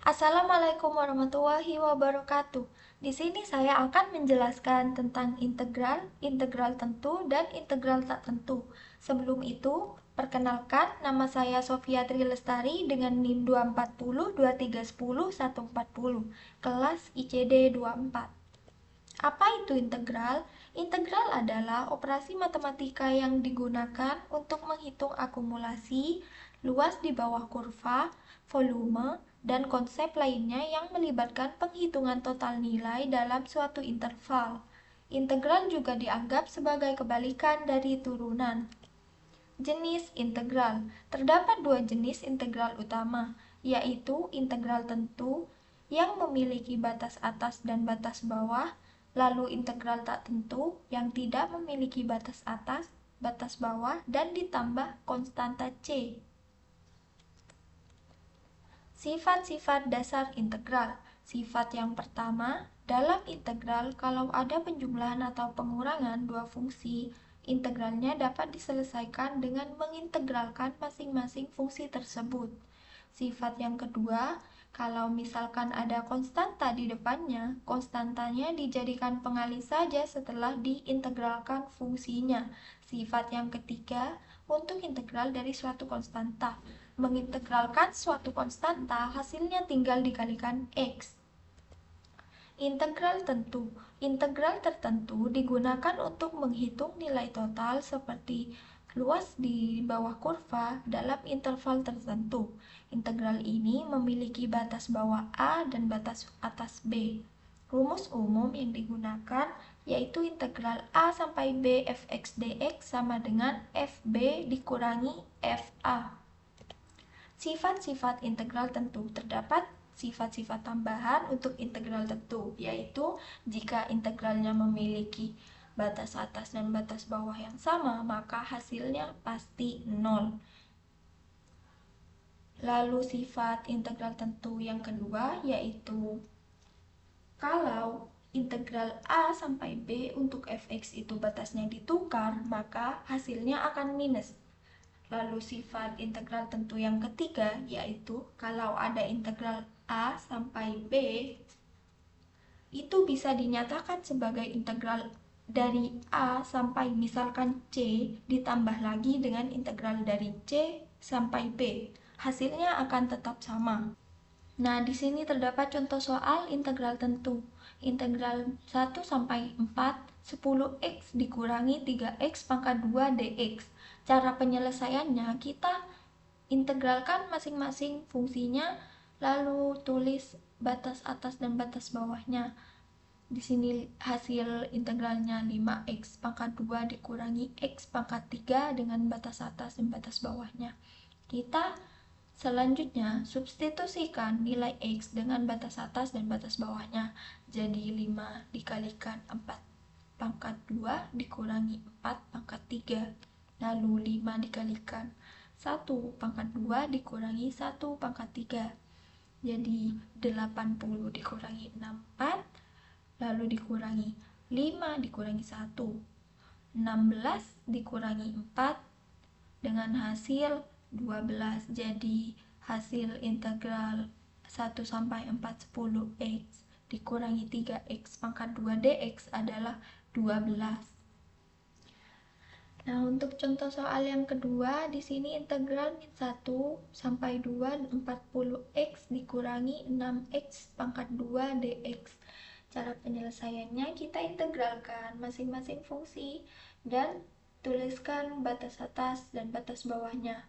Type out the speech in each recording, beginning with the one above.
Assalamualaikum warahmatullahi wabarakatuh. Di sini saya akan menjelaskan tentang integral, integral tentu, dan integral tak tentu. Sebelum itu, perkenalkan nama saya Sofia Tri Lestari dengan NIM 240 2310 140, kelas ICD 24. Apa itu integral? Integral adalah operasi matematika yang digunakan untuk menghitung akumulasi, luas di bawah kurva, volume, dan konsep lainnya yang melibatkan penghitungan total nilai dalam suatu interval. Integral juga dianggap sebagai kebalikan dari turunan. Jenis integral. Terdapat dua jenis integral utama, yaitu integral tentu yang memiliki batas atas dan batas bawah, lalu integral tak tentu yang tidak memiliki batas atas, batas bawah, dan ditambah konstanta C. Sifat-sifat dasar integral. Sifat yang pertama, dalam integral kalau ada penjumlahan atau pengurangan dua fungsi, integralnya dapat diselesaikan dengan mengintegralkan masing-masing fungsi tersebut. Sifat yang kedua, kalau misalkan ada konstanta di depannya, konstantanya dijadikan pengalih saja setelah diintegralkan fungsinya. Sifat yang ketiga, untuk integral dari suatu konstanta, mengintegralkan suatu konstanta, hasilnya tinggal dikalikan X. Integral tentu. Integral tertentu digunakan untuk menghitung nilai total seperti luas di bawah kurva dalam interval tertentu. Integral ini memiliki batas bawah A dan batas atas B. Rumus umum yang digunakan yaitu integral A sampai B fx dx sama dengan fb dikurangi fa. Sifat-sifat integral tentu. Terdapat sifat-sifat tambahan untuk integral tentu, yaitu jika integralnya memiliki batas atas dan batas bawah yang sama, maka hasilnya pasti 0. Lalu sifat integral tentu yang kedua yaitu kalau integral A sampai B untuk fx itu batasnya ditukar, maka hasilnya akan minus. Lalu sifat integral tentu yang ketiga yaitu kalau ada integral A sampai B itu bisa dinyatakan sebagai integral dari A sampai misalkan C ditambah lagi dengan integral dari C sampai B. Hasilnya akan tetap sama. Nah, di sini terdapat contoh soal integral tentu. Integral 1 sampai 4, 10x dikurangi 3x pangkat 2 dx. Cara penyelesaiannya, kita integralkan masing-masing fungsinya, lalu tulis batas atas dan batas bawahnya. Di sini hasil integralnya 5x pangkat 2 dikurangi x pangkat 3 dengan batas atas dan batas bawahnya. Kita selanjutnya substitusikan nilai x dengan batas atas dan batas bawahnya. Jadi 5 dikalikan 4 pangkat 2 dikurangi 4 pangkat 3. Lalu 5 dikalikan 1 pangkat 2 dikurangi 1 pangkat 3. Jadi 80 dikurangi 64. Lalu dikurangi 5 dikurangi 1. 16 dikurangi 4 dengan hasil 12. Jadi hasil integral 1 sampai 4 10x dikurangi 3x pangkat 2 dx adalah 12. Nah, untuk contoh soal yang kedua, di sini integral min 1 sampai 2 40x dikurangi 6x pangkat 2 dx. Cara penyelesaiannya, kita integralkan masing-masing fungsi dan tuliskan batas atas dan batas bawahnya.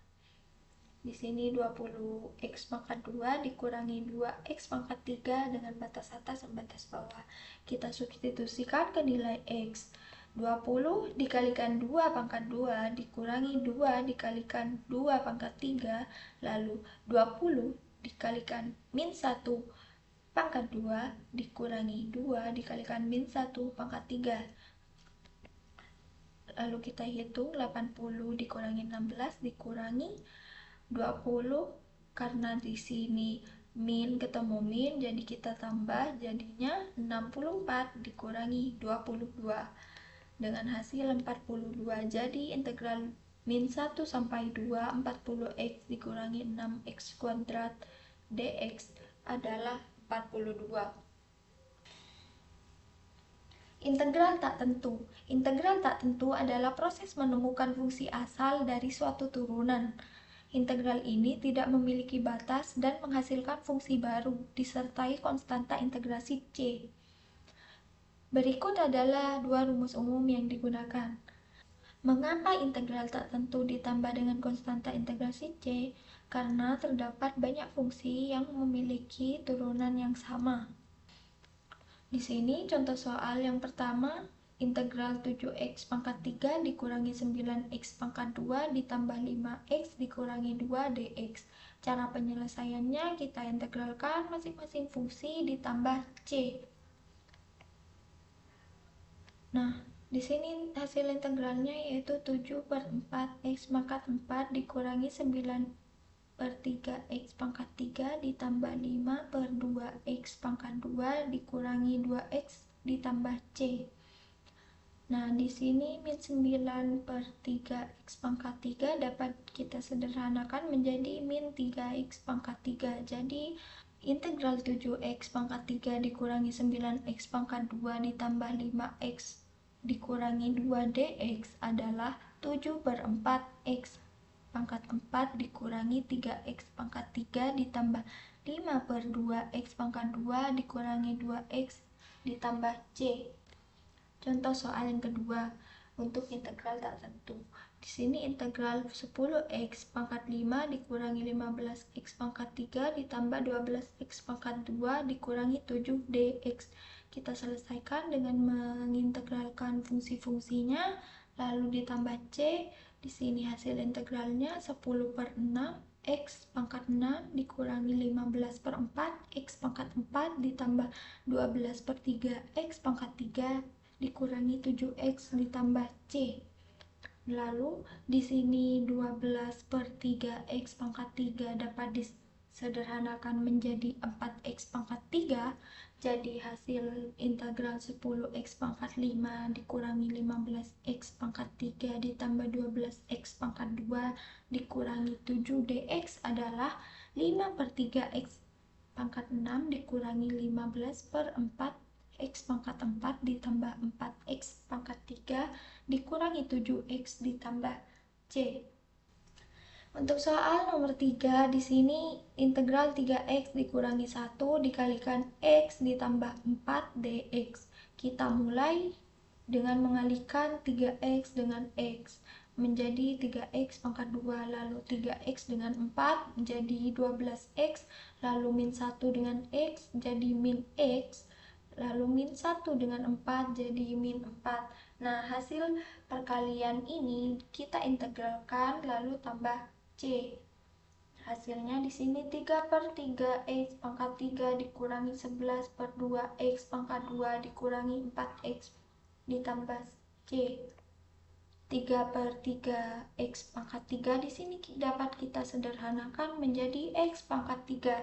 Di sini 20x pangkat 2 dikurangi 2x pangkat 3 dengan batas atas dan batas bawah. Kita substitusikan ke nilai x. 20 dikalikan 2 pangkat 2 dikurangi 2 dikalikan 2 pangkat 3, lalu 20 dikalikan min 1 pangkat 2 dikurangi 2 dikalikan min 1 pangkat 3. Lalu kita hitung 80 dikurangi 16 dikurangi 20, karena di sini min ketemu min jadi kita tambah, jadinya 64 dikurangi 22 dengan hasil 42. Jadi integral min 1 sampai 2 40x dikurangi 6x kuadrat dx adalah 42. Integral tak tentu. Integral tak tentu adalah proses menemukan fungsi asal dari suatu turunan. Integral ini tidak memiliki batas dan menghasilkan fungsi baru, disertai konstanta integrasi C. Berikut adalah dua rumus umum yang digunakan. Mengapa integral tak tentu ditambah dengan konstanta integrasi C? Karena terdapat banyak fungsi yang memiliki turunan yang sama. Di sini contoh soal yang pertama, integral 7x pangkat 3 dikurangi 9x pangkat 2 ditambah 5x dikurangi 2 dx. Cara penyelesaiannya kita integralkan masing-masing fungsi ditambah C. Nah, di sini hasil integralnya yaitu 7/4x pangkat 4 dikurangi 9/3x pangkat 3 ditambah 5/2x pangkat 2 dikurangi 2x ditambah C. Nah, di sini min 9/3x pangkat 3 dapat kita sederhanakan menjadi min 3x pangkat 3. Jadi, integral 7x pangkat 3 dikurangi 9x pangkat 2 ditambah 5x dikurangi 2 dx adalah 7/4x pangkat 4 dikurangi 3x pangkat 3 ditambah 5/2x pangkat 2 dikurangi 2x ditambah C. Contoh soal yang kedua, untuk integral tak tentu. Di sini integral 10x pangkat 5 dikurangi 15x pangkat 3 ditambah 12x pangkat 2 dikurangi 7 dx. Kita selesaikan dengan mengintegralkan fungsi-fungsinya, lalu ditambah C. Di sini hasil integralnya 10/6 x pangkat 6 dikurangi 15/4 x pangkat 4 ditambah 12/3 x pangkat 3 dikurangi 7x ditambah C. Lalu di sini 12/3x pangkat 3 dapat disederhanakan menjadi 4x pangkat 3. Jadi hasil integral 10x pangkat 5 dikurangi 15x pangkat 3 ditambah 12x pangkat 2 dikurangi 7 dx adalah 5/3x pangkat 6 dikurangi 15/4 x pangkat 4 ditambah 4x pangkat 3 dikurangi 7x ditambah C. Untuk soal nomor 3, di sini integral 3x dikurangi 1 dikalikan x ditambah 4 dx. Kita mulai dengan mengalihkan 3x dengan x menjadi 3x pangkat 2, lalu 3x dengan 4 menjadi 12x, lalu min 1 dengan x jadi min x, lalu min 1 dengan 4 jadi min 4. Nah, hasil perkalian ini kita integralkan lalu tambah C. Hasilnya di sini 3/3x pangkat 3 dikurangi 11/2x pangkat 2 dikurangi 4x ditambah C. 3/3x pangkat 3 di sini dapat kita sederhanakan menjadi x pangkat 3.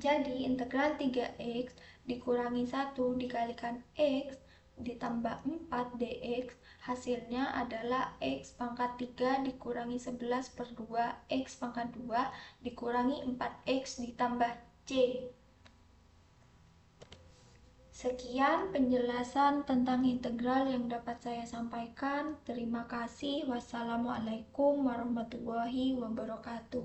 Jadi integral 3x dikurangi 1 dikalikan x ditambah 4 dx, hasilnya adalah x pangkat 3 dikurangi 11/2 x pangkat 2 dikurangi 4x ditambah C. Sekian penjelasan tentang integral yang dapat saya sampaikan. Terima kasih. Wassalamualaikum warahmatullahi wabarakatuh.